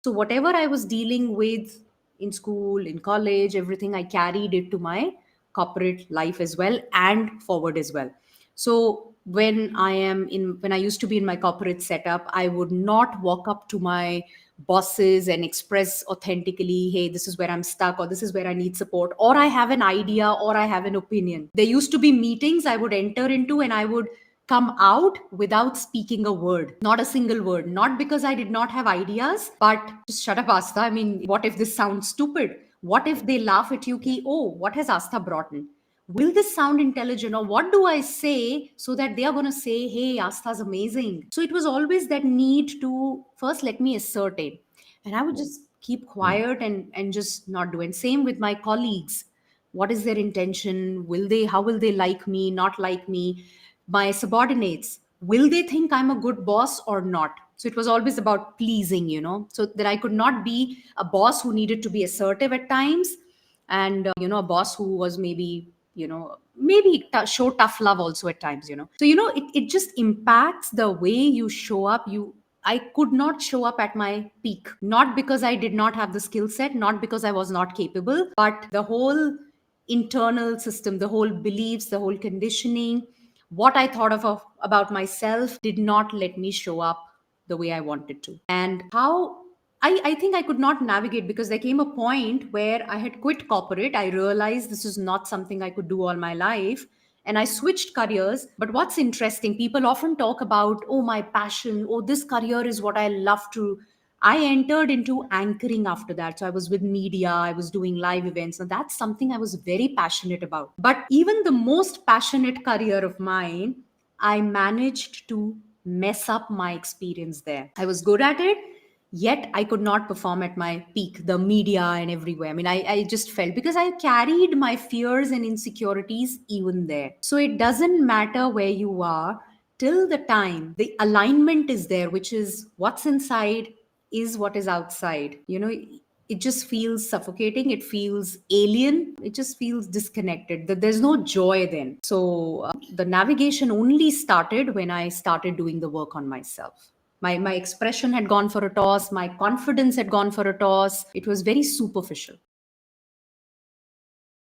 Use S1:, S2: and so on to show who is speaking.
S1: So whatever I was dealing with in school, in college, everything, I carried it to my corporate life as well and forward as well. So when I used to be in my corporate setup, I would not walk up to my bosses and express authentically, hey, this is where I'm stuck, or this is where I need support, or I have an idea, or I have an opinion. There used to be meetings I would enter into, and I would come out without speaking a word, not a single word, not because I did not have ideas, but just shut up, Asta. I mean, what if this sounds stupid? What if they laugh at you ki, oh, what has Asta brought in? Will this sound intelligent, or what do I say so that they are going to say, hey, Asta's amazing? So it was always that need to first let me assert it, and I would just keep quiet and just not do it. Same with my colleagues. What is their intention? How will they like me, not like me? My subordinates, will they think I'm a good boss or not? So it was always about pleasing, so that I could not be a boss who needed to be assertive at times, and a boss who was maybe show tough love also at times. So it just impacts the way you show up. I could not show up at my peak, not because I did not have the skill set, not because I was not capable, but the whole internal system, the whole beliefs, the whole conditioning, what I thought about myself did not let me show up the way I wanted to. And how I think I could not navigate, because there came a point where I had quit corporate. I realized this is not something I could do all my life. And I switched careers. But what's interesting, people often talk about, oh, my passion, oh, this career is what I love to. I entered into anchoring after that. So I was with media, I was doing live events, and that's something I was very passionate about. But even the most passionate career of mine, I managed to mess up my experience there. I was good at it, yet I could not perform at my peak, the media and everywhere. I mean, I just felt, because I carried my fears and insecurities even there. So it doesn't matter where you are, till the time the alignment is there, which is what's inside is what is outside. It just feels suffocating, it feels alien, it just feels disconnected, that there's no joy then. So the navigation only started when I started doing the work on myself. My expression had gone for a toss, my confidence had gone for a toss. It was very superficial.